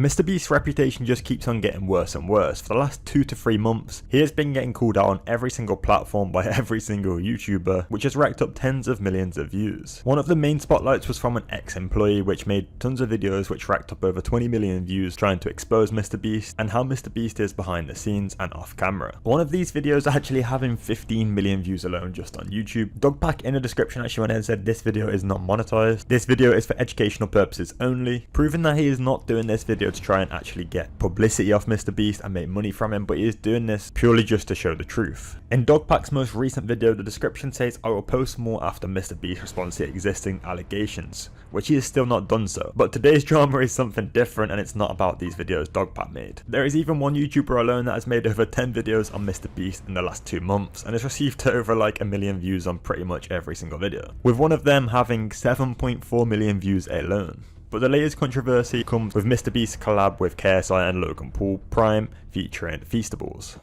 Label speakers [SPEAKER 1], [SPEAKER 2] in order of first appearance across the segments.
[SPEAKER 1] MrBeast's reputation just keeps on getting worse and worse. For the last 2 to 3 months, he has been getting called out on every single platform by every single YouTuber, which has racked up tens of millions of views. One of the main spotlights was from an ex-employee which made tons of videos which racked up over 20 million views trying to expose MrBeast and how MrBeast is behind the scenes and off camera. One of these videos actually having 15 million views alone just on YouTube. DogPack in the description actually went ahead and said this video is not monetized. This video is for educational purposes only, proving that he is not doing this video to try and actually get publicity off MrBeast and make money from him, but he is doing this purely just to show the truth. In DogPack's most recent video, the description says, "I will post more after MrBeast responds to existing allegations," which he has still not done so. But today's drama is something different, and it's not about these videos DogPack made. There is even one YouTuber alone that has made over 10 videos on MrBeast in the last 2 months and has received over like 1 million views on pretty much every single video, with one of them having 7.4 million views alone. But the latest controversy comes with MrBeast's collab with KSI and Logan Paul Prime featuring Feastables.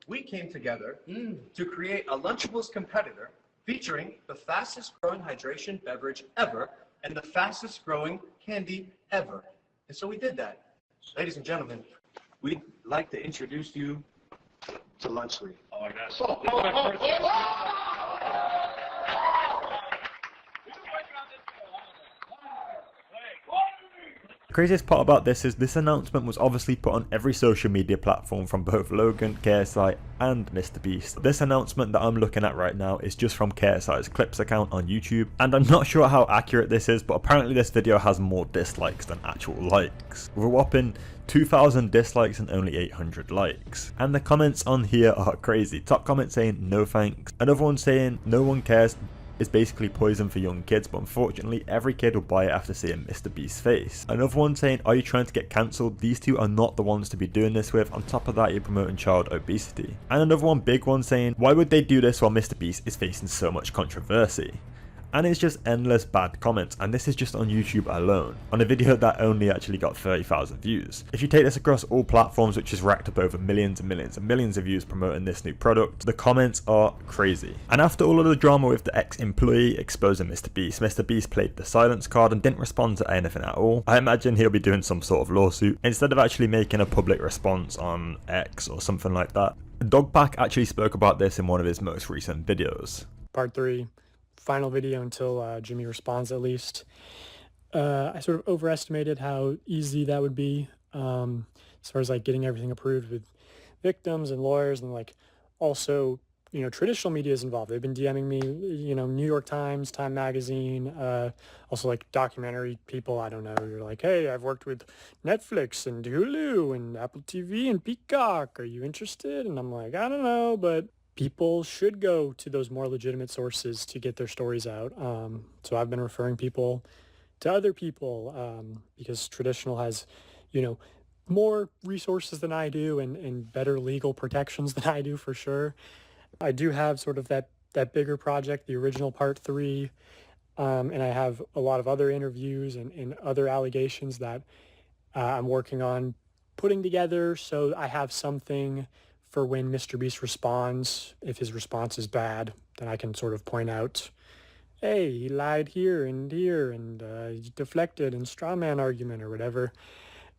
[SPEAKER 2] We came together to create a Lunchables competitor featuring the fastest growing hydration beverage ever and the fastest growing candy ever. And so we did that. Ladies and gentlemen, we'd like to introduce you to Lunchly. Oh, my gosh.
[SPEAKER 1] The craziest part about this is this announcement was obviously put on every social media platform from both Logan, KSI and MrBeast. This announcement that I'm looking at right now is just from KSI's Clips account on YouTube, and I'm not sure how accurate this is, but apparently this video has more dislikes than actual likes, with a whopping 2,000 dislikes and only 800 likes. And the comments on here are crazy. Top comment saying no thanks, another one saying no one cares, is basically poison for young kids, but unfortunately every kid will buy it after seeing MrBeast's face. Another one saying, are you trying to get cancelled? These two are not the ones to be doing this with. On top of that, you're promoting child obesity. And another one, big one, saying, why would they do this while MrBeast is facing so much controversy? And it's just endless bad comments, and this is just on YouTube alone, on a video that only actually got 30,000 views. If you take this across all platforms, which has racked up over millions and millions and millions of views promoting this new product, the comments are crazy. And after all of the drama with the ex-employee exposing MrBeast played the silence card and didn't respond to anything at all. I imagine he'll be doing some sort of lawsuit, instead of actually making a public response on X or something like that. DogPack actually spoke about this in one of his most recent videos.
[SPEAKER 3] Part 3. Final video until Jimmy responds, at least. I sort of overestimated how easy that would be, as far as like getting everything approved with victims and lawyers, and like also, you know, traditional media is involved. They've been DMing me, you know, New York Times, Time Magazine, also like documentary people. I don't know, you're like, hey, I've worked with Netflix and Hulu and Apple TV and Peacock, are you interested? And I'm like, I don't know, but people should go to those more legitimate sources to get their stories out. So I've been referring people to other people, because traditional has, you know, more resources than I do, and better legal protections than I do, for sure. I do have sort of that bigger project, the original Part 3, and I have a lot of other interviews and other allegations that I'm working on putting together, so I have something for when MrBeast responds. If his response is bad, then I can sort of point out, hey, he lied here, and he deflected and straw man argument or whatever,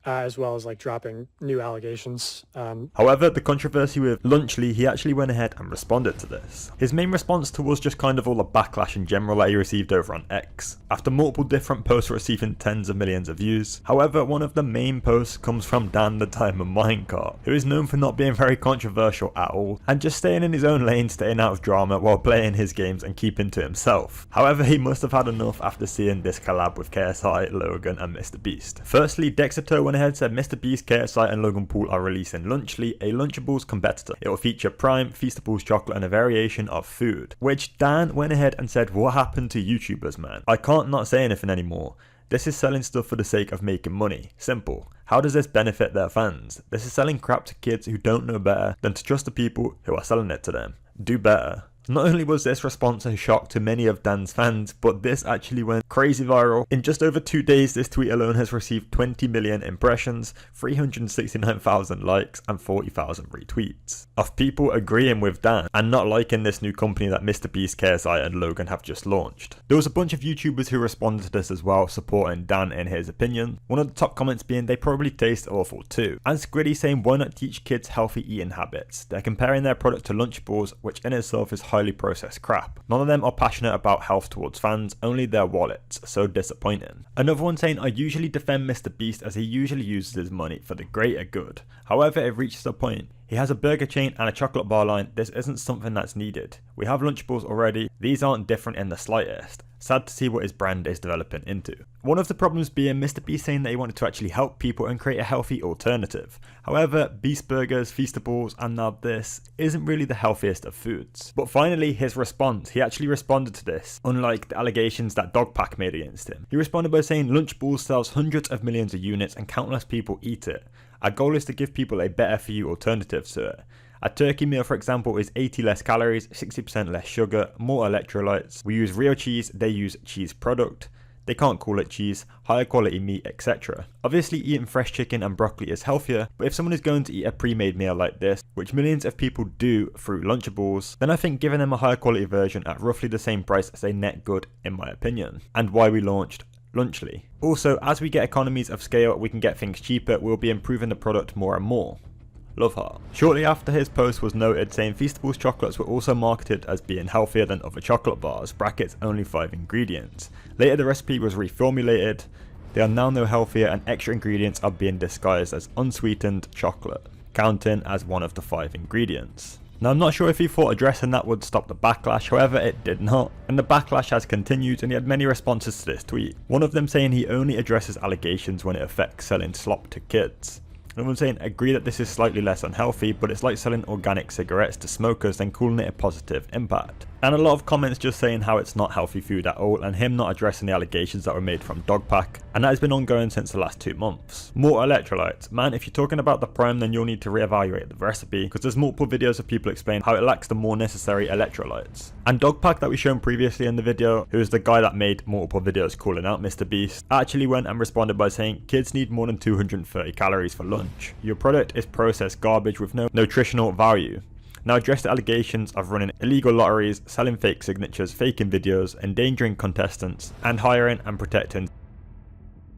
[SPEAKER 3] as well as like dropping new allegations.
[SPEAKER 1] However, the controversy with Lunchly, he actually went ahead and responded to this. His main response to was just kind of all the backlash in general that he received over on X, after multiple different posts receiving tens of millions of views. However, one of the main posts comes from DanTDM Minecart, who is known for not being very controversial at all, and just staying in his own lane, staying out of drama while playing his games and keeping to himself. However, he must have had enough after seeing this collab with KSI, Logan and MrBeast. Firstly, Dexter went ahead and said MrBeast, KSI and Logan Paul are releasing Lunchly, a Lunchables competitor. It will feature Prime, Feastables chocolate and a variation of food. Which Dan went ahead and said, what happened to YouTubers, man? I can't not say anything anymore. This is selling stuff for the sake of making money. Simple. How does this benefit their fans? This is selling crap to kids who don't know better than to trust the people who are selling it to them. Do better. Not only was this response a shock to many of Dan's fans, but this actually went crazy viral. In just over 2 days, this tweet alone has received 20 million impressions, 369,000 likes, and 40,000 retweets of people agreeing with Dan and not liking this new company that MrBeast, KSI and Logan have just launched. There was a bunch of YouTubers who responded to this as well, supporting Dan in his opinion. One of the top comments being they probably taste awful too. And Squiddy saying why not teach kids healthy eating habits? They're comparing their product to Lunchables, which in itself is highly processed crap. None of them are passionate about health towards fans, only their wallets. So disappointing. Another one saying I usually defend MrBeast as he usually uses his money for the greater good. However, it reaches a point. He has a burger chain and a chocolate bar line. This isn't something that's needed. We have Lunchables already. These aren't different in the slightest. Sad to see what his brand is developing into. One of the problems being MrBeast saying that he wanted to actually help people and create a healthy alternative. However, Beast Burgers, Feastables, and now this isn't really the healthiest of foods. But finally, his response. He actually responded to this, unlike the allegations that DogPack made against him. He responded by saying Lunchables sells hundreds of millions of units and countless people eat it. Our goal is to give people a better for you alternative to it. A turkey meal, for example, is 80 less calories, 60% less sugar, more electrolytes. We use real cheese, they use cheese product. They can't call it cheese, higher quality meat, etc. Obviously eating fresh chicken and broccoli is healthier, but if someone is going to eat a pre-made meal like this, which millions of people do through Lunchables, then I think giving them a higher quality version at roughly the same price is a net good in my opinion. And why we launched Lunchly. Also, as we get economies of scale, we can get things cheaper, we'll be improving the product more and more. Love heart. Shortly after his post was noted saying Feastables chocolates were also marketed as being healthier than other chocolate bars, brackets only 5 ingredients. Later the recipe was reformulated, they are now no healthier and extra ingredients are being disguised as unsweetened chocolate, counting as one of the 5 ingredients. Now I'm not sure if he thought addressing that would stop the backlash, however it did not, and the backlash has continued and he had many responses to this tweet. One of them saying he only addresses allegations when it affects selling slop to kids. Another one saying agree that this is slightly less unhealthy, but it's like selling organic cigarettes to smokers then calling it a positive impact. And a lot of comments just saying how it's not healthy food at all and him not addressing the allegations that were made from DogPack, and that has been ongoing since the last 2 months. More electrolytes. Man, if you're talking about the prime then you'll need to reevaluate the recipe because there's multiple videos of people explaining how it lacks the more necessary electrolytes. And DogPack that we shown previously in the video, who is the guy that made multiple videos calling out MrBeast, actually went and responded by saying kids need more than 230 calories for lunch. Your product is processed garbage with no nutritional value. Now address the allegations of running illegal lotteries, selling fake signatures, faking videos, endangering contestants, and hiring and protecting.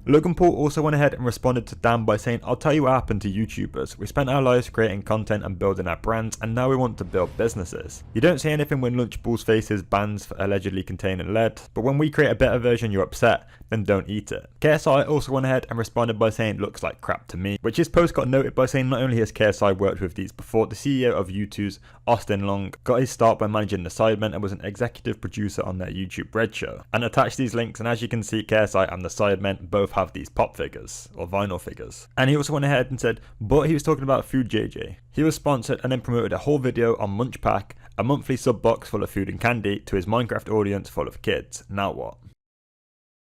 [SPEAKER 1] Logan Paul also went ahead and responded to Dan by saying, I'll tell you what happened to YouTubers. We spent our lives creating content and building our brands and now we want to build businesses. You don't say anything when Lunchables faces bans for allegedly containing lead, but when we create a better version you're upset, then don't eat it. KSI also went ahead and responded by saying looks like crap to me, which his post got noted by saying not only has KSI worked with these before, the CEO of U2's Austin Long got his start by managing the Sidemen and was an executive producer on their YouTube Bread show. And attached these links, and as you can see KSI and the Sidemen both have these pop figures or vinyl figures. And he also went ahead and said, but he was talking about Food JJ. He was sponsored and then promoted a whole video on MunchPack, a monthly sub box full of food and candy to his Minecraft audience full of kids. Now what?